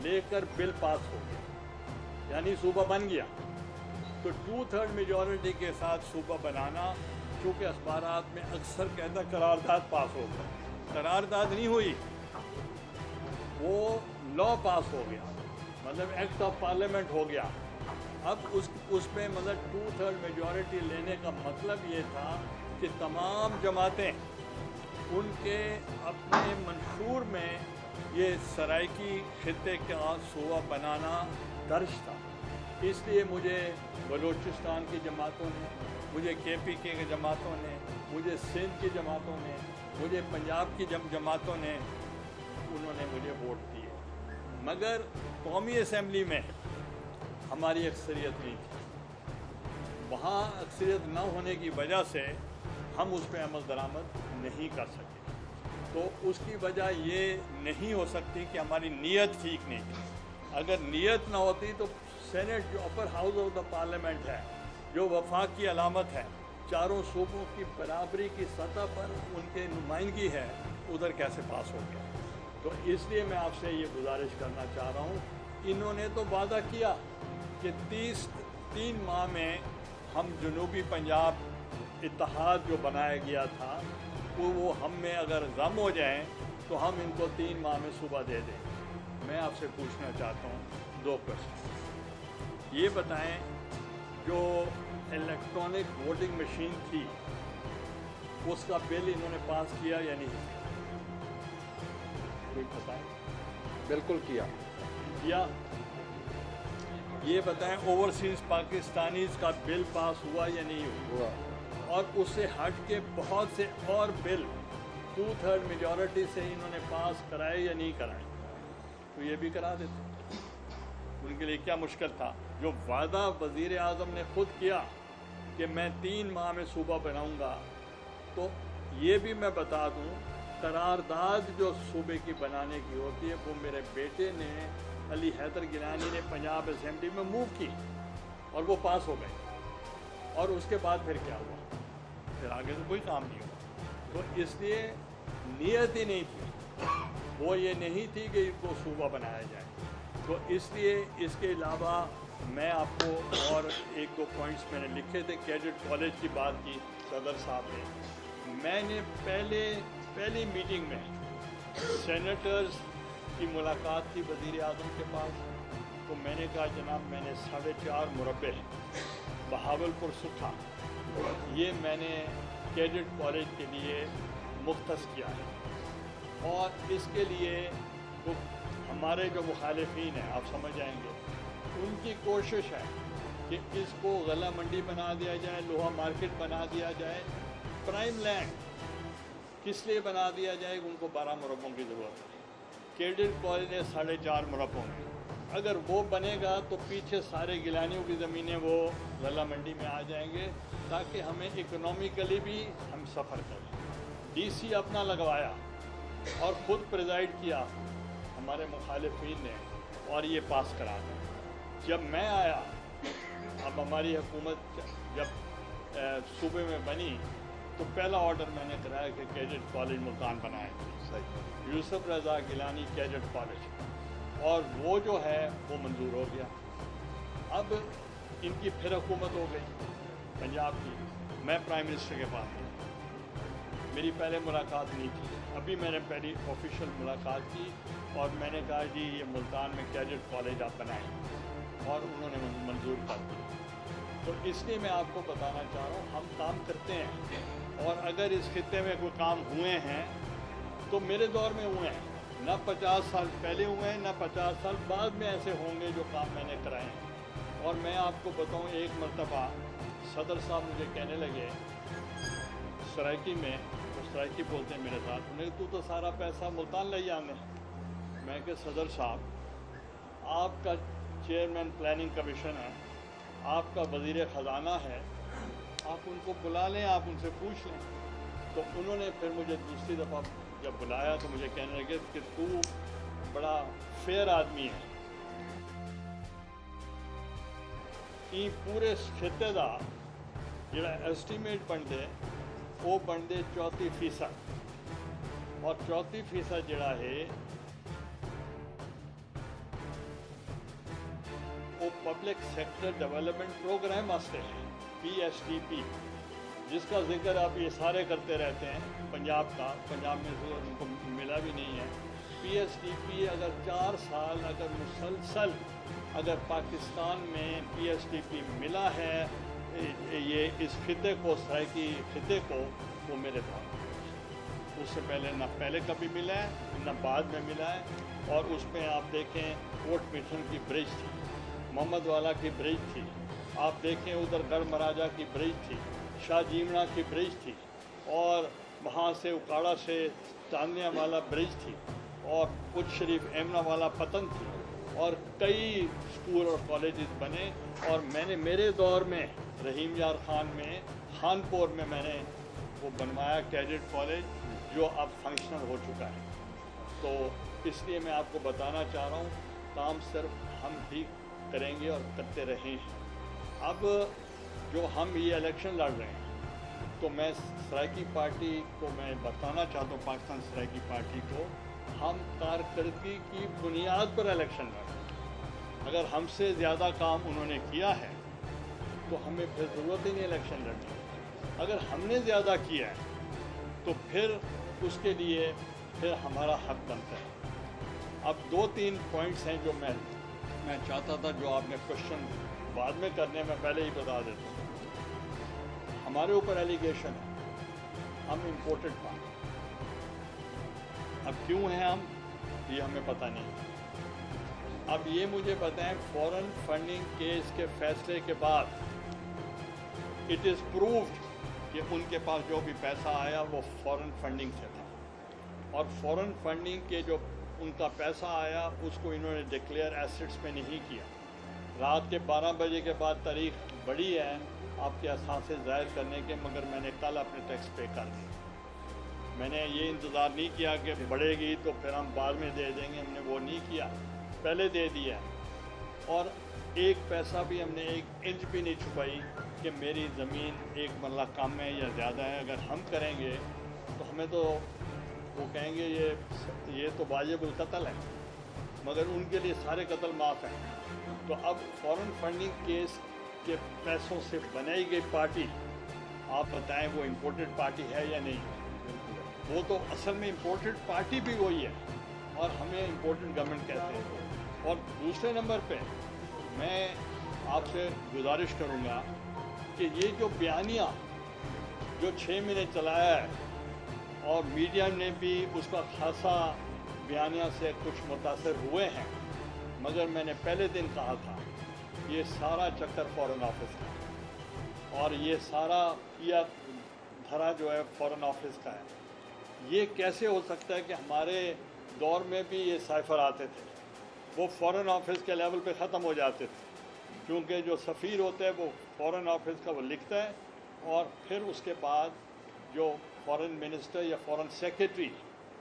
लेकर bill pass हो गया, यानी सूबा बन गया। तो 2/3 मेजॉरिटी के साथ सूबा बनाना, चूँकि अखबारात में अक्सर कहता करारदाद पास हो गया, करारदाद नहीं हुई, वो लॉ पास हो गया, मतलब एक्ट ऑफ पार्लियामेंट हो गया। अब उसमें मतलब 2/3 मेजॉरिटी लेने का मतलब ये था कि तमाम जमातें उनके अपने मंशूर में ये सराइकी खित्ते का सूबा बनाना दर्ज था। इसलिए मुझे बलूचिस्तान की जमातों ने, मुझे KPK की जमातों ने, मुझे सिंध की जमातों ने, मुझे पंजाब की जमातों ने, उन्होंने मुझे वोट दिए। मगर कौमी असम्बली में हमारी अक्सरियत नहीं थी। वहाँ अक्सरियत न होने की वजह से हम उस पर अमल दरामद नहीं कर सके। तो उसकी वजह ये नहीं हो सकती कि हमारी नीयत ठीक नहीं थी। अगर नीयत ना होती तो सेनेट, जो upper house of the parliament है, जो वफाक की अलामत है, चारों सूबों की बराबरी की सतह पर उनके नुमाइंदगी है, उधर कैसे पास हो गया। तो इसलिए मैं आपसे ये गुजारिश करना चाह रहा हूँ, इन्होंने तो वादा किया कि 3 माह में हम जनूबी पंजाब इत्तेहाद जो बनाया गया था वो हम में अगर जम हो जाएं तो हम इनको 3 माह में सूबा दे दें। मैं आपसे पूछना चाहता हूँ 2 प्रश्न। ये बताएं, जो इलेक्ट्रॉनिक वोटिंग मशीन थी उसका बिल इन्होंने पास किया या नहीं कोई बताएं? बिल्कुल किया। ये बताएं, ओवरसीज़ पाकिस्तानीज़ का बिल पास हुआ या नहीं हुआ? और उससे हट के बहुत से और बिल 2/3 मेजॉरिटी से इन्होंने पास कराए या नहीं कराए? तो ये भी करा देते, उनके लिए क्या मुश्किल था। जो वादा वज़ीर आज़म ने खुद किया कि मैं 3 माह में सूबा बनाऊंगा, तो ये भी मैं बता दूं, करारदाद जो सूबे की बनाने की होती है वो मेरे बेटे ने, अली हैदर गिलानी ने पंजाब असेंबली में मूव की और वो पास हो गए। और उसके बाद फिर क्या हुआ? फिर आगे तो कोई काम नहीं हुआ। तो इसलिए नीयत ही नहीं थी, वो ये नहीं थी कि इनको सूबा बनाया जाए। तो इसलिए इसके अलावा मैं आपको और 1-2 पॉइंट्स मैंने लिखे थे। कैडेट कॉलेज की बात की सदर साहब ने। मैंने पहली मीटिंग में सेनेटर्स की मुलाकात की वज़ीर आज़म के पास, तो मैंने कहा जनाब मैंने 4.5 मुरब्बे बहावलपुर सुखा ये मैंने कैडेट कॉलेज के लिए मुख्तस किया है। और इसके लिए वो हमारे जो मुखालिफिन हैं, आप समझ जाएंगे, उनकी कोशिश है कि इसको गला मंडी बना दिया जाए, लोहा मार्केट बना दिया जाए, प्राइम लैंड किस लिए बना दिया जाए। उनको 12 मुरब्बों की ज़रूरत है। कैडेट कॉलेज है 4.5 मुरब्बों में, अगर वो बनेगा तो पीछे सारे गिलानियों की ज़मीनें वो गला मंडी में आ जाएंगे, ताकि हमें इकोनॉमिकली भी हम सफ़र करें। DC अपना लगवाया और ख़ुद प्रिजाइड किया हमारे मुखालिफिन ने, और ये पास करा दिया। जब मैं आया, अब हमारी हुकूमत जब सूबे में बनी, तो पहला ऑर्डर मैंने कराया कि कैडेट कॉलेज मुल्तान बनाए, यूसुफ रज़ा गिलानी कैडेट कॉलेज, और वो जो है वो मंजूर हो गया। अब इनकी फिर हुकूमत हो गई पंजाब की। मैं प्राइम मिनिस्टर के पास गया, मेरी पहले मुलाकात नहीं थी, अभी मैंने पहली ऑफिशियल मुलाकात की और मैंने कहा जी ये मुल्तान में कैडेट कॉलेज आप बनाएं, और उन्होंने मंजूर कर दिया। तो इसलिए मैं आपको बताना चाह रहा हूँ, हम काम करते हैं, और अगर इस खित्ते में कोई काम हुए हैं तो मेरे दौर में हुए हैं, ना 50 साल पहले हुए हैं, ना 50 साल बाद में ऐसे होंगे जो काम मैंने कराए हैं। और मैं आपको बताऊं, एक मरतबा सदर साहब मुझे कहने लगे सराइकी में, तो सराइकी बोलते हैं मेरे साथ, उन्हें तू तो सारा पैसा मुल्तान ले जाने। मैं कि सदर साहब आपका चेयरमैन प्लानिंग कमीशन है, आपका वज़ीर ख़जाना है, आप उनको बुला लें, आप उनसे पूछ लें। तो उन्होंने फिर मुझे दूसरी दफ़ा जब बुलाया तो मुझे कहने लगे कि तू बड़ा फेयर आदमी है, कि पूरे खिते का जिहड़ा एस्टीमेट बनते वो बनते 34%, और 34% जिहड़ा है وہ پبلک سیکٹر ڈیولپمنٹ پروگرام واسطے ہے PSDP، جس کا ذکر آپ یہ سارے کرتے رہتے ہیں پنجاب کا، پنجاب میں تو ان کو ملا بھی نہیں ہے۔ PSDP اگر 4 سال اگر مسلسل اگر پاکستان میں PSDP ملا ہے یہ اس خطے کو، سرائکی خطے کو، وہ میرے پاس اس سے پہلے نہ پہلے کبھی ملا ہے نہ بعد میں ملا ہے۔ اور اس میں آپ دیکھیں کوٹ مشن کی برج تھی، محمد والا کی برج تھی، آپ دیکھیں ادھر گڑھ مہاراجہ کی برج تھی، شاہ جیمنا کی برج تھی، اور وہاں سے اکاڑا سے چاندنیا والا برج تھی، اور کچھ شریف ایمنا والا پتن تھی، اور کئی اسکول اور کالجز بنے۔ اور میں نے میرے دور میں رحیم یار خان میں خانپور میں نے وہ بنوایا کیڈٹ کالج، جو اب فنکشنل ہو چکا ہے۔ تو اس لیے میں آپ کو بتانا چاہ رہا ہوں کام صرف ہم ہی کریں گے اور کرتے رہے ہیں۔ اب جو ہم یہ الیکشن لڑ رہے ہیں تو میں سرائکی پارٹی کو میں بتانا چاہتا ہوں، پاکستان سرائکی پارٹی کو، ہم کارکردگی کی بنیاد پر الیکشن لڑ رہے ہیں۔ اگر ہم سے زیادہ کام انہوں نے کیا ہے تو ہمیں پھر ضرورت ہی نہیں الیکشن لڑنے کی۔ اگر ہم نے زیادہ کیا ہے تو پھر اس کے لیے پھر ہمارا حق بنتا ہے۔ اب 2-3 پوائنٹس ہیں جو میں چاہتا تھا، جو آپ نے کوشچن بعد میں کرنے میں پہلے ہی بتا دیتا ہوں۔ ہمارے اوپر ایلیگیشن ہے ہم امپورٹڈ پانی، اب کیوں ہیں ہم یہ ہمیں پتہ نہیں۔ اب یہ مجھے بتائیں، فورن فنڈنگ کیس کے فیصلے کے بعد اٹ از پرووڈ کہ ان کے پاس جو بھی پیسہ آیا وہ فورن فنڈنگ سے تھا، اور فورن فنڈنگ کے جو ان کا پیسہ آیا اس کو انہوں نے ڈکلیئر ایسٹس میں نہیں کیا۔ رات کے 12 بجے کے بعد تاریخ بڑی ہے آپ کے اثاثے ظاہر کرنے کے، مگر میں نے کل اپنے ٹیکس پے کر دی۔ میں نے یہ انتظار نہیں کیا کہ بڑھے گی تو پھر ہم بعد میں دے دیں گے، ہم نے وہ نہیں کیا، پہلے دے دیا۔ اور ایک پیسہ بھی ہم نے 1 انچ بھی نہیں چھپائی کہ میری زمین 1 مرلہ کم ہے یا زیادہ ہے۔ اگر ہم کریں گے تو ہمیں تو وہ کہیں گے یہ تو واجب القتل ہے، مگر ان کے لیے سارے قتل معاف ہیں۔ تو اب فورن فنڈنگ کیس کے پیسوں سے بنائی گئی پارٹی، آپ بتائیں وہ امپورٹڈ پارٹی ہے یا نہیں؟ وہ تو اصل میں امپورٹڈ پارٹی بھی وہی ہے، اور ہمیں امپورٹنٹ گورنمنٹ کہتے ہیں۔ اور دوسرے نمبر پہ میں آپ سے گزارش کروں گا کہ یہ جو بیانیہ جو 6 مہینے چلایا ہے، اور میڈیا نے بھی اس کا خاصا بیانیہ سے کچھ متاثر ہوئے ہیں، مگر میں نے پہلے دن کہا تھا یہ سارا چکر فورن آفس کا، اور یہ سارا یا دھرا جو ہے فورن آفس کا ہے۔ یہ کیسے ہو سکتا ہے کہ ہمارے دور میں بھی یہ سائفر آتے تھے، وہ فورن آفس کے لیول پہ ختم ہو جاتے تھے، کیونکہ جو سفیر ہوتا ہے وہ فورن آفس کا وہ لکھتا ہے، اور پھر اس کے بعد جو فورن منسٹر یا فورن سیکریٹری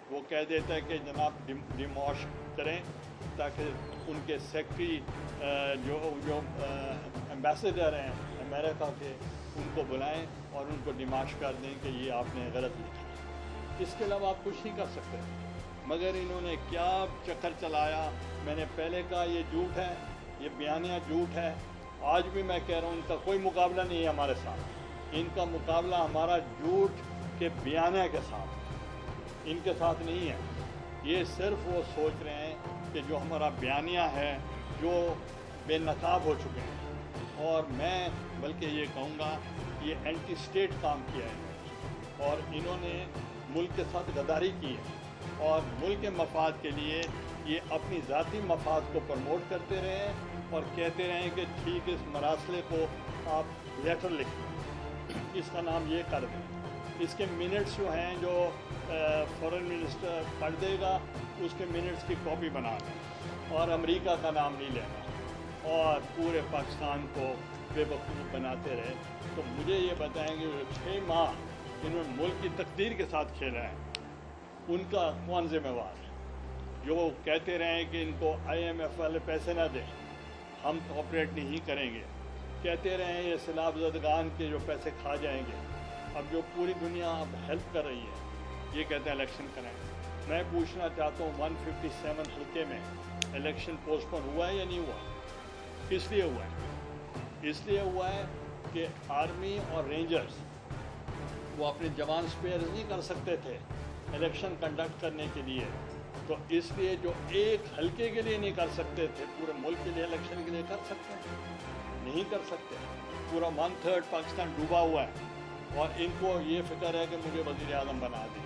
وہ کہہ دیتا ہے کہ جناب ڈیموش کریں، تاکہ ان کے سیکریٹری جو ایمبیسڈر ہیں امریکہ کے ان کو بلائیں اور ان کو ڈیماش کر دیں کہ یہ آپ نے غلط لکھا۔ اس کے علاوہ آپ کچھ نہیں کر سکتے۔ مگر انہوں نے کیا چکر چلایا، میں نے پہلے کہا یہ جھوٹ ہے، یہ بیانیہ جھوٹ ہے، آج بھی میں کہہ رہا ہوں ان کا کوئی مقابلہ نہیں ہے ہمارے ساتھ، ان کا مقابلہ ہمارا جھوٹ کے بیانیہ کے ساتھ، ان کے ساتھ نہیں ہے۔ یہ صرف وہ سوچ رہے ہیں کہ جو ہمارا بیانیہ ہے جو بے نقاب ہو چکے ہیں، اور میں بلکہ یہ کہوں گا یہ اینٹی اسٹیٹ کام کیا ہے، اور انہوں نے ملک کے ساتھ غداری کی ہے، اور ملک کے مفاد کے لیے یہ اپنی ذاتی مفاد کو پروموٹ کرتے رہے ہیں، اور کہتے رہے کہ ٹھیک اس مراسلے کو آپ لیٹر لکھ دیں، اس کا نام یہ کر دیں، اس کے منٹس جو ہیں جو فورن منسٹر پڑھ دے گا اس کے منٹس کی کاپی بنا دیں، اور امریکہ کا نام نہیں لینا، اور پورے پاکستان کو بے وقوف بناتے رہے۔ تو مجھے یہ بتائیں کہ 6 ماہ انہوں نے ملک کی تقدیر کے ساتھ کھیلا ہے، ان کا کون ذمہ ہے؟ جو کہتے رہے کہ ان کو IMF والے پیسے نہ دیں، ہم کوآپریٹ نہیں کریں گے، کہتے رہے یہ سیلاب زدگان کے جو پیسے کھا جائیں گے، اب جو پوری دنیا اب ہیلپ کر رہی ہے، یہ کہتے ہیں الیکشن کریں۔ میں پوچھنا چاہتا ہوں 157 حلقے میں الیکشن پوسٹ پون ہوا ہے یا نہیں ہوا؟ किस लिए हुआ है? इसलिए हुआ है कि आर्मी और रेंजर्स वो अपने जवान स्पेयर नहीं कर सकते थे इलेक्शन कंडक्ट करने के लिए, तो इसलिए जो एक हल्के के लिए नहीं कर सकते थे, पूरे मुल्क के लिए इलेक्शन के लिए कर सकते हैं? नहीं कर सकते। पूरा 1/3 पाकिस्तान डूबा हुआ है और इनको ये फिक्र है कि मुझे वज़ीर आज़म बना दें।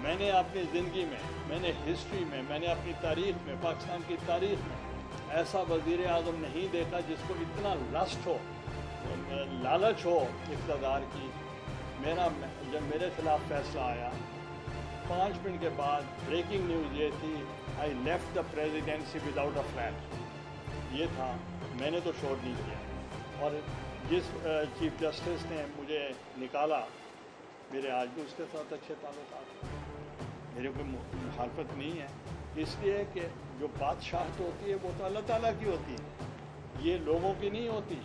मैंने अपनी ज़िंदगी में, मैंने हिस्ट्री में, मैंने अपनी तारीख़ में, पाकिस्तान की तारीख़ में ऐसा वज़ीर आज़म नहीं देखा जिसको इतना लस्ट हो, लालच हो इक़्तिदार की। जब मेरे ख़िलाफ़ फैसला आया, 5 मिनट के बाद ब्रेकिंग न्यूज़ ये थी, I left the presidency without a flag. ये था, मैंने तो शोर नहीं किया। और जिस चीफ जस्टिस ने मुझे निकाला, मेरे आज भी उसके साथ अच्छे ताल्लुकात हैं, मेरे कोई मुखालफत नहीं है, इसलिए कि जो बादशाहत होती है वो तो अल्लाह ताला की होती है, ये लोगों की नहीं होती।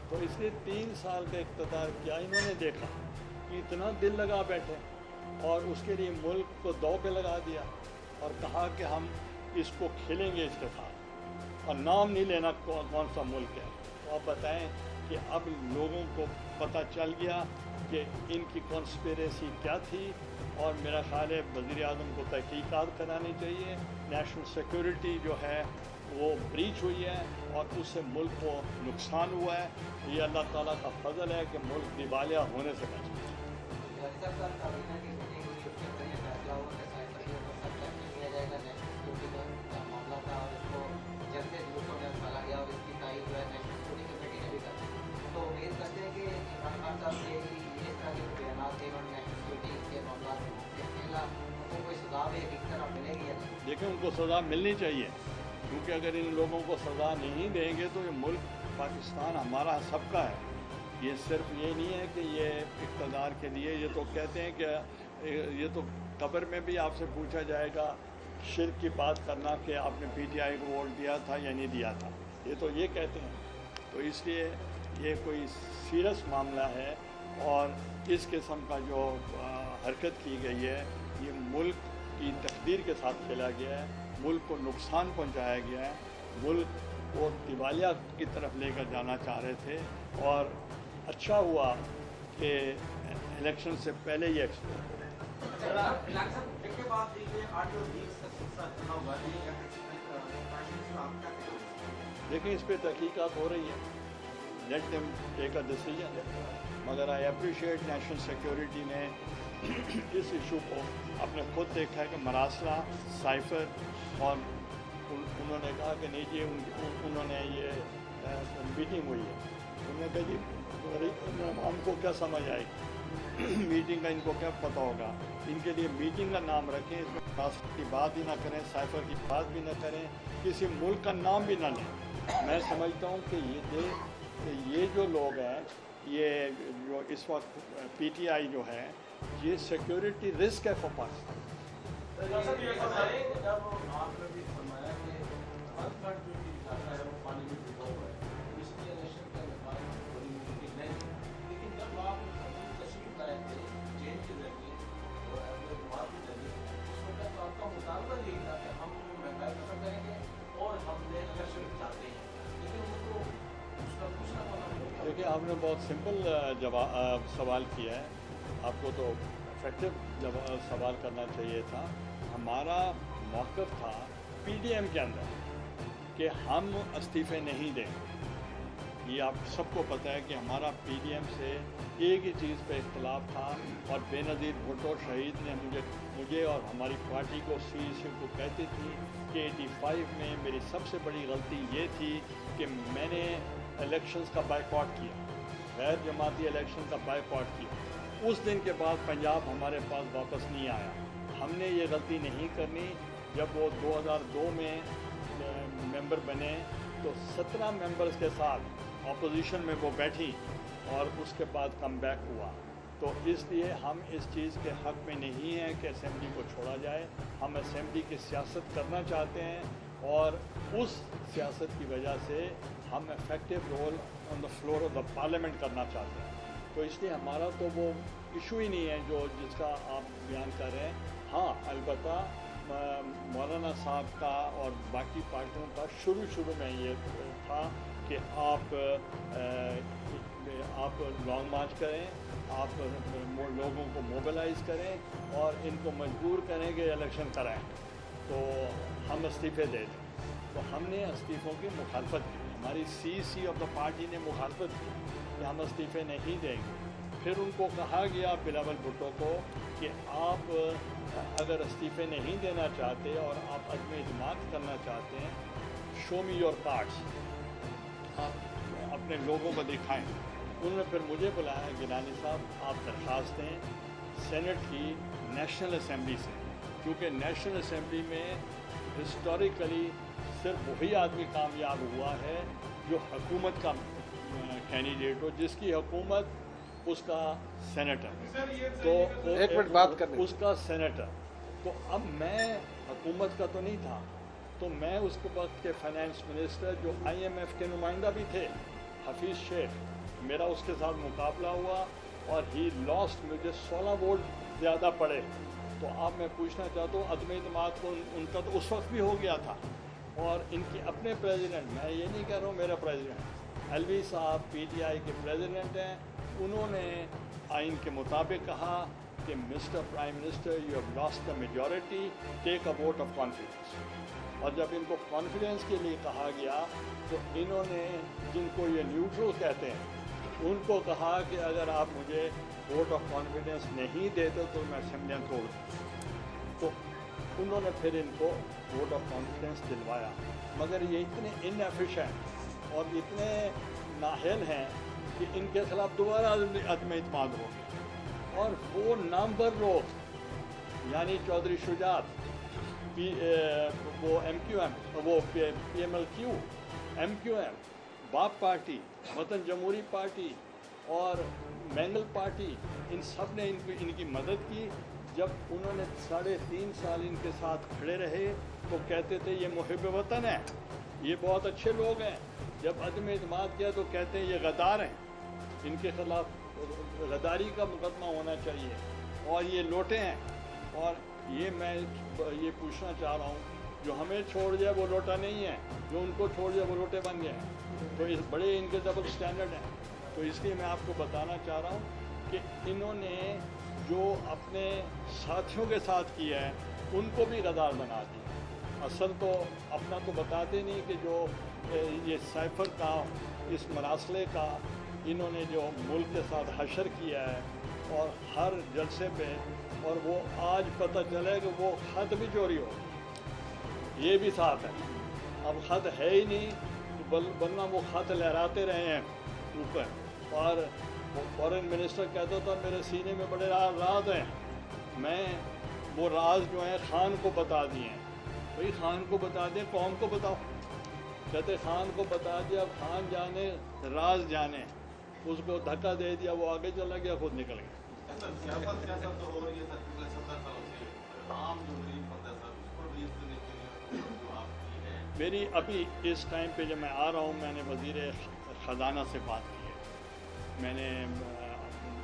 तो इसलिए 3 साल का इक़्तिदार क्या इन्होंने देखा कि इतना दिल लगा बैठे और उसके लिए मुल्क को दौ पे लगा दिया और कहा कि हम इसको खेलेंगे इसके साथ, और नाम नहीं लेना कौन सा मुल्क है। तो आप बताएं कि अब लोगों को पता चल गया कि इनकी कॉन्स्पिरेसी क्या थी, और मेरा ख्याल है वज़ीर आज़म को तहकीकात करानी चाहिए। नेशनल सिक्योरिटी जो है वो ब्रीच हुई है और उससे मुल्क को नुकसान हुआ है। ये अल्लाह ताला का फजल है कि मुल्क दिवालिया होने से बच गया। देखिए, उनको सज़ा मिलनी चाहिए, क्योंकि अगर इन लोगों को सज़ा नहीं देंगे तो ये मुल्क पाकिस्तान हमारा सबका है। ये सिर्फ ये नहीं है कि ये इक़्तिदार के लिए, ये तो कहते हैं कि ये तो कब्र में भी आपसे पूछा जाएगा शिर्क की बात करना कि आपने PTI को वोट दिया था या नहीं दिया था, ये तो ये कहते हैं। तो इसलिए ये कोई सीरियस मामला है और इस किस्म का जो हरकत की गई है, ये मुल्क की तकदीर के साथ खेला गया है, मुल्क को नुकसान पहुंचाया गया है, मुल्क को दिवालिया की तरफ लेकर जाना चाह रहे थे। और अच्छा हुआ कि इलेक्शन से पहले ही एक्सपोर्ट हो। देखिए, इस पर तहकीकात हो रही है, let them take a decision. मगर आई अप्रिशिएट नेशनल सिक्योरिटी ने इस इशू को अपने खुद देखा है कि मरासला, साइफर, और उन्होंने कहा कि नहीं जी, उन्होंने ये मीटिंग हुई है, उन्होंने कहा जी हमको क्या समझ आएगी मीटिंग का इनको क्या पता होगा, इनके लिए मीटिंग का नाम रखें, इसमें मरासला की बात ही ना करें, साइफर की बात भी ना करें, किसी मुल्क का नाम भी ना लें। मैं समझता हूँ कि ये जो लोग हैं, ये जो इस वक्त PTI जो है, ये सिक्योरिटी रिस्क है फॉर पाकिस्तान। देखिए, आपने बहुत सिंपल सवाल किया है, आपको तो इफेक्टिव सवाल करना चाहिए था। हमारा मौक़िफ़ था PDM के अंदर कि हम इस्तीफ़े नहीं देंगे। ये आप सबको पता है कि हमारा PDM से एक ही चीज़ पे इख्तलाफ था, और बेनज़ीर भुट्टो शहीद ने मुझे और हमारी पार्टी को CEC को कहती थी कि 85 में मेरी सबसे बड़ी गलती ये थी कि मैंने इलेक्शंस का बायकॉट किया, गैर जमाती इलेक्शन का बायकॉट किया। उस दिन के बाद पंजाब हमारे पास वापस नहीं आया। हमने ये गलती नहीं करनी। जब वो 2002 में मेंबर बने तो 17 मेंबर्स के साथ अपोजिशन में वो बैठी और उसके बाद कम बैक हुआ। तो इसलिए हम इस चीज़ के हक़ में नहीं हैं कि असेंबली को छोड़ा जाए। हम असेंबली की सियासत करना चाहते हैं और उस सियासत की वजह से हम effective roll on the floor of the parliament करना चाहते हैं। तो इसलिए हमारा तो वो इशू ही नहीं है जो जिसका आप बयान कर रहे हैं। हाँ, अलबत्ता मौलाना साहब का और बाकी पार्टियों का शुरू में ये था कि आप लॉन्ग मार्च करें, आप लोगों को मोबिलाइज करें और इनको मजबूर करें कि इलेक्शन कराएं, तो हम इस्तीफ़े दे दें। तो हमने इस्तीफ़ों की मुखालफत की, हमारी CC ऑफ द पार्टी ने मुखालफत की कि हम इस्तीफ़े नहीं देंगे। फिर उनको कहा गया बिलावल भुट्टो को कि आप अगर इस्तीफ़े नहीं देना चाहते और आप अदम इत्मीनान करना चाहते हैं, शो मी योर कार्ड्स, आप अपने लोगों को दिखाएं। उन्होंने फिर मुझे बुलाया, गिलानी साहब आप दरख्वास्त दें सेनेट की नेशनल असम्बली से, क्योंकि नेशनल असम्बली में हिस्टोरिकली सिर्फ वही आदमी कामयाब हुआ है जो हुकूमत का कैंडिडेट हो, जिसकी हुकूमत उसका सेनेटर, तो एक मिनट बात करने, उसका सेनेटर। तो अब मैं हुकूमत का तो नहीं था, तो मैं उस वक्त के फाइनेंस मिनिस्टर जो IMF के नुमाइंदा भी थे, हफीज़ शेख, मेरा उसके साथ मुकाबला हुआ और ही लॉस्ट, मुझे 16 वोट ज़्यादा पड़े। तो अब मैं पूछना चाहता हूँ, अदम इत्मीनान को उनका तो उस वक्त भी हो गया था, और इनके अपने प्रेसिडेंट, मैं ये नहीं कह रहा हूँ मेरा प्रेसिडेंट, अलवी साहब PTI के प्रेसिडेंट हैं, उन्होंने आइन के मुताबिक कहा कि mister prime minister you have lost the majority, take a vote of confidence. और जब इनको कॉन्फिडेंस के लिए कहा गया तो इन्होंने, जिनको ये न्यूट्रल कहते हैं, उनको कहा कि अगर आप मुझे वोट ऑफ कॉन्फिडेंस नहीं देते तो मैं असेंबलियाँ तोड़ दूँ। तो उन्होंने फिर इनको वोट ऑफ कॉन्फिडेंस दिलवाया, मगर ये इतने इनएफिशिएंट और इतने नाअहल हैं कि इनके खिलाफ दोबारा अदम इत्मीनान हो गया। और वो नामवर लोग, यानी चौधरी शुजात, वो MQM, वो PMLQ, MQM, बाप पार्टी, वतन जमहूरी पार्टी और मैंगल पार्टी, इन सब ने इनकी मदद की। जब उन्होंने 3.5 साल इनके साथ खड़े रहे तो कहते थे ये मुहिब वतन है, ये बहुत अच्छे लोग हैं। जब अदम इत्मीनान किया तो कहते हैं ये गद्दार हैं, इनके खिलाफ गद्दारी का मुकदमा होना चाहिए और ये लोटे हैं। और ये मैं ये पूछना चाह रहा हूँ, जो हमें छोड़ जाए वो लोटा नहीं है, जो उनको छोड़ जाए वो लोटे बन गए हैं। तो इस बड़े इनके डबल स्टैंडर्ड हैं। तो इसलिए मैं आपको बताना चाह रहा हूँ कि इन्होंने जो अपने साथियों के साथ किया है उनको भी गद्दार बना दिया। असल तो अपना तो बताते नहीं कि जो ये साइफर का, इस मरासले का इन्होंने जो मुल्क के साथ हशर किया है और हर जलसे पे, और वो आज पता चले कि वो ख़त भी चोरी हो, ये भी साथ है। अब ख़त है ही नहीं, वरना वो ख़त लहराते रहे हैं ऊपर। और फॉरेन मिनिस्टर कहता था मेरे सीने में बड़े राज हैं, मैं वो राज जो हैं खान को बता दिए हैं। भाई खान को बता दें, कौम को बताओ। कहते खान को बता दिया, खान जाने राज जाने, उसको धक्का दे दिया, वो आगे चला गया, खुद निकल गया। मेरी अभी इस टाइम पे जब मैं आ रहा हूँ, मैंने वज़ीर ख़जाना से बात की है, मैंने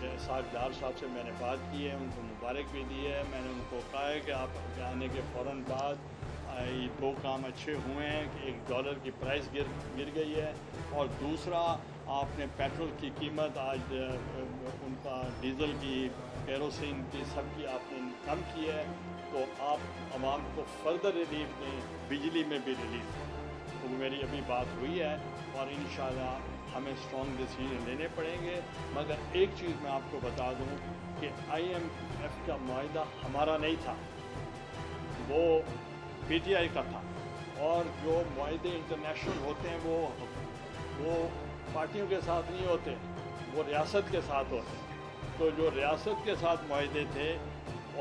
साहबदार साहब से मैंने बात की है, उनको मुबारक भी दी है। मैंने उनको कहा है कि आप आने के फ़ौरन बाद ये 2 काम अच्छे हुए हैं कि $1 की प्राइस गिर गई है, और दूसरा आपने पेट्रोल की कीमत आज उनका डीज़ल की, केरोसिन की, सबकी आपने कम की है, तो आप आवाम को फर्दर रिलीफ दें, बिजली में भी रिलीफ दें। तो मेरी अभी बात हुई है और इंशाल्लाह हमें स्ट्रॉन्ग डिसीजन लेने पड़ेंगे। मगर एक चीज़ मैं आपको बता दूं कि IMF का मुआहदा हमारा नहीं था, वो PTI का था। और जो मुआहदे इंटरनेशनल होते हैं वो पार्टियों के साथ नहीं होते, वो रियासत के साथ होते हैं। तो जो रियासत के साथ मुआहदे थे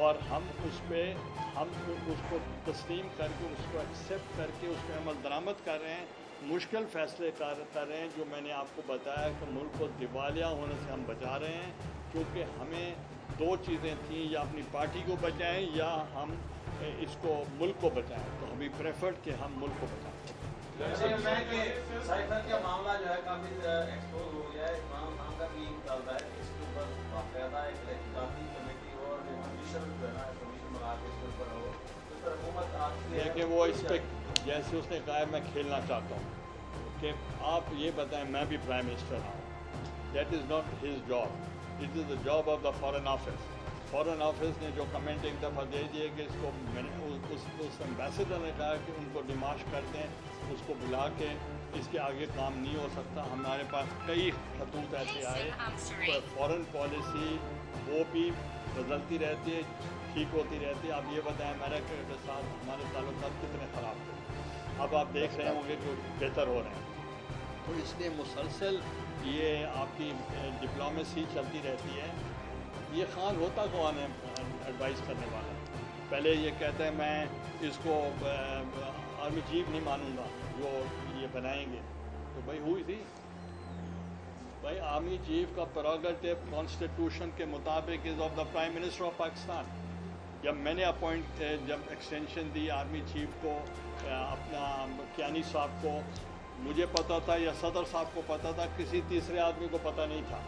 और हम उसको तस्लीम करके, उसको एक्सेप्ट करके उस पर अमल दरामद कर रहे हैं, मुश्किल फ़ैसले कर रहे हैं, जो मैंने आपको बताया कि मुल्क को दिवालिया होने से हम बचा रहे हैं। क्योंकि हमें 2 चीज़ें थीं, या अपनी पार्टी को बचाएं या हम इसको मुल्क को बचाएं। तो हम प्रेफर्ड कि हम मुल्क को बचाएं। साइफर का मामला जो है काफ़ी एक्सपोज हो गया है, इमाम खान का भी चल रहा है, इसके ऊपर बाकायदा एक तहकीकाती कमेटी और जुडिशल जो है ना कमीशन बना के इसके ऊपर हो, तो पर हुकूमत आपसे देखिए वो इस पर जैसे उसने कहा है मैं खेलना चाहता हूँ कि आप ये बताएं मैं भी प्राइम मिनिस्टर हूँ, that is not his job, it is the job of the foreign office. Foreign office ने जो कमेंट एक दफ़ा दे दिए कि इसको मैंने उस एम्बेसडर ने कहा कि उनको डिमाश कर दें, उसको बुला के इसके आगे काम नहीं हो सकता। हमारे पास कई खतूत ऐसे आए, फॉरेन पॉलिसी वो भी बदलती रहती है, ठीक होती रहती है। आप ये बताएं अमेरिका के साथ हमारे ताल्लुकात कितने ख़राब थे, अब आप देख रहे होंगे कि बेहतर हो रहे हैं। तो इसलिए मुसलसल ये आपकी डिप्लोमेसी चलती रहती है। ये खान होता कौन है एडवाइस करने वाला? पहले ये कहता है मैं इसको आर्मी चीफ नहीं मानूंगा जो ये बनाएंगे, तो भाई हुई थी भाई आर्मी चीफ का प्रेरोगेटिव कॉन्स्टिट्यूशन के मुताबिक is of the prime minister of Pakistan. जब मैंने जब एक्सटेंशन दी आर्मी चीफ को अपना कियानी साहब को, मुझे पता था या सदर साहब को पता था, किसी तीसरे आदमी को पता नहीं था।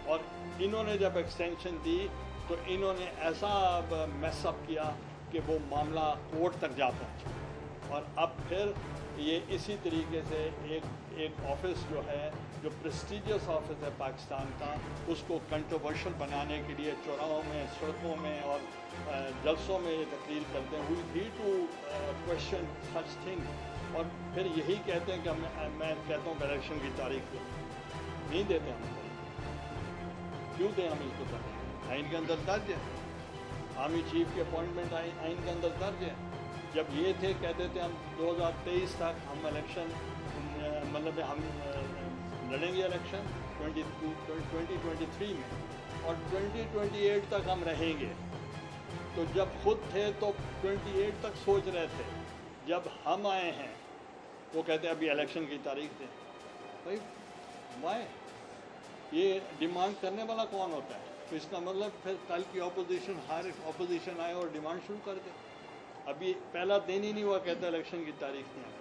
और इन्होंने जब एक्सटेंशन दी तो इन्होंने ऐसा मैसअप किया कि वो मामला कोर्ट तक जा पहुँचा। और अब फिर ये इसी तरीके से एक ऑफिस जो है, जो प्रेस्टिजियस ऑफिस है पाकिस्तान का, उसको कंट्रोवर्शियल बनाने के लिए चौराहों में, सड़कों में और जलसों में ये तकरीर करते हैं, we need to question such thing. और फिर यही कहते हैं कि मैं कहता हूँ इलेक्शन की तारीख नहीं देते हम, क्यों दें हम इसको? आइन के अंदर दर्ज है, आर्मी चीफ की अपॉइंटमेंट आइन के अंदर दर्ज है। जब ये थे कहते थे हम 2023 तक हम इलेक्शन मतलब हम लड़ेंगे इलेक्शन 2023 में और 2028 तक हम रहेंगे। तो जब खुद थे तो 28 तक सोच रहे थे, जब हम आए हैं वो कहते हैं अभी इलेक्शन की तारीख दें। भाई वाई ये डिमांड करने वाला कौन होता है? तो इसका मतलब फिर कल की अपोजिशन, हर अपोजिशन आए और डिमांड शुरू कर दे। अभी पहला दिन ही नहीं हुआ, कहता इलेक्शन की तारीख नहीं आई।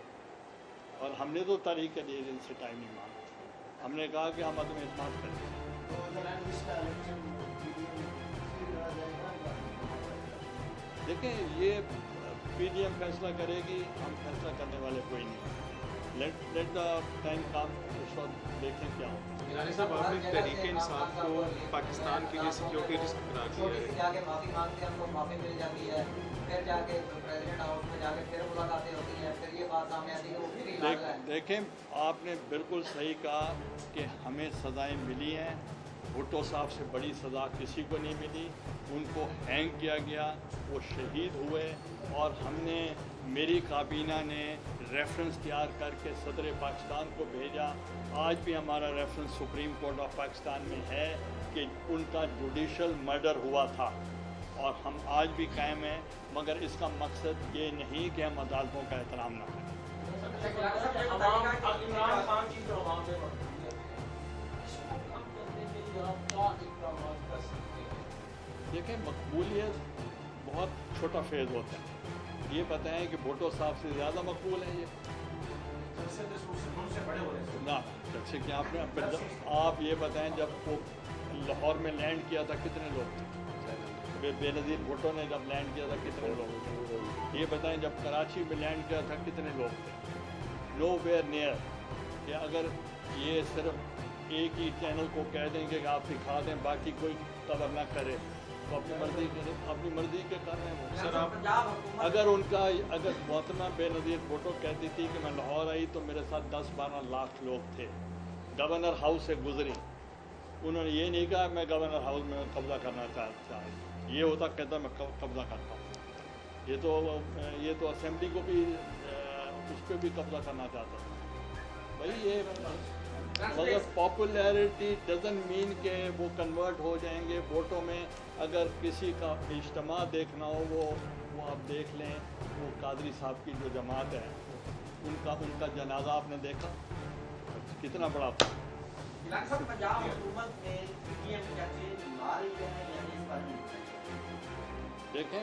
और हमने तो तारीख के लिए इनसे टाइम नहीं मांगा, हमने कहा कि हम अदम एतमाद करेंगे। देखें ये PDM फैसला करेगी, हम फैसला करने वाले कोई नहीं। लेट द टाइम कम, उस वक्त देखें क्या होता है। गिलानी साहब, आपने तहरीक इंसाफ को पाकिस्तान के लिए सिक्योरिटी रिस्क करार दिया है। जाके माफ़ी मांगते हैं, हमको माफ़ी मिल जाती है, फिर जाके प्रेसिडेंट हाउस में जाके फिर मुलाकातें होती हैं, फिर ये बात सामने आती है कि वो फिर इलाज है। देखें आपने बिल्कुल सही कहा कि हमें सज़ाएँ मिली हैं। भुट्टो साहब से बड़ी सज़ा किसी को नहीं मिली, उनको हैंग किया गया, वो शहीद हुए। और हमने, मेरी काबीना ने रेफरेंस तैयार करके सदर पाकिस्तान को भेजा। आज भी हमारा reference supreme court of Pakistan में है कि उनका जुडिशल मर्डर हुआ था और हम आज भी कायम हैं। मगर इसका मकसद ये नहीं कि हम अदालतों का एहतराम ना करें। देखें मकबूलियत बहुत छोटा फेज़ होता है। ये बताएं कि भुट्टो साहब से ज़्यादा मकबूल है ये ना? जैसे कि आप ये बताएं जब वो लाहौर में लैंड किया था कितने लोग थे? बेनज़ीर भुट्टो ने जब लैंड किया था कितने लोग थे? ये बताएं जब कराची में लैंड किया था कितने लोग थे? Nowhere near. कि अगर ये सिर्फ एक ही चैनल को कह देंगे कि आप दिखा दें, बाकी कोई कवर ना करे, तो अपनी मर्जी के कर रहे हैं। सर आप अगर मोहतरमा बेनज़ीर भुट्टो कहती थी कि मैं लाहौर आई तो मेरे साथ 10-12 लाख लोग थे, गवर्नर हाउस से गुजरी, उन्होंने ये नहीं कहा मैं गवर्नर हाउस में कब्ज़ा करना चाहता, ये होता कहता मैं कब्ज़ा करता हूँ। ये तो असेंबली को भी उस पर भी कब्ज़ा करना चाहता था। भाई ये मगर पॉपुलैरिटी डजंट मीन के वो कन्वर्ट हो जाएंगे वोटों में। अगर किसी का इज्तिमा देखना हो वो आप देख लें, वो कादरी साहब की जो जमात है उनका जनाजा आपने देखा कितना बड़ा था। देखें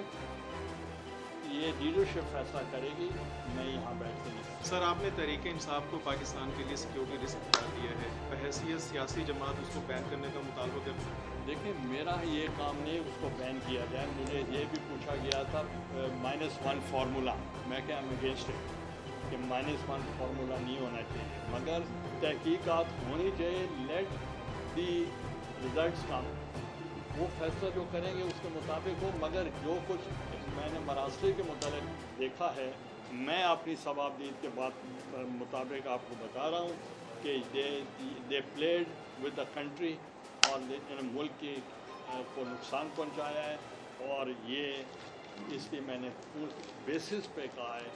ये लीडरशिप फैसला करेगी, मैं यहाँ बैठ के नहीं। सर आपने तहरीक इंसाफ को पाकिस्तान के लिए सिक्योरिटी रिस्क करार दिया है, बहैसियत सियासी जमात उसको बैन करने का मुतालबा करता है। देखिए मेरा ये काम नहीं उसको बैन किया जाए। मुझे ये भी पूछा गया था -1 फार्मूला, मैं क्या अगेंस्ट है कि -1 फार्मूला नहीं होना चाहिए, मगर तहकीकात होनी चाहिए। लेट दी रिजल्ट्स कम, वो फैसला जो करेंगे उसके मुताबिक हो। मगर जो कुछ मैंने मरासले के मुताबिक देखा है, मैं अपनी सवाबदीद के बात मुताबिक आपको बता रहा हूँ कि they played with the country और मुल्क की को नुकसान पहुँचाया है, और ये इसलिए मैंने पूर्ण बेसिस पे कहा है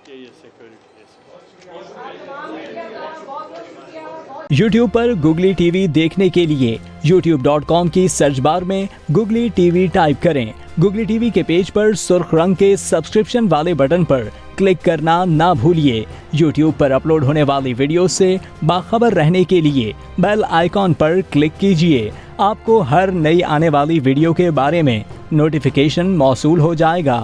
कि ये सिक्योरिटी YouTube पर गुगली टीवी देखने के लिए youtube.com की सर्च बार में गुगली टीवी टाइप करें। गुगली टीवी के पेज पर सुर्ख रंग के सब्सक्रिप्शन वाले बटन पर क्लिक करना ना भूलिए। YouTube पर अपलोड होने वाली वीडियो से बाखबर रहने के लिए बेल आइकॉन पर क्लिक कीजिए। आपको हर नई आने वाली वीडियो के बारे में नोटिफिकेशन मौसूल हो जाएगा।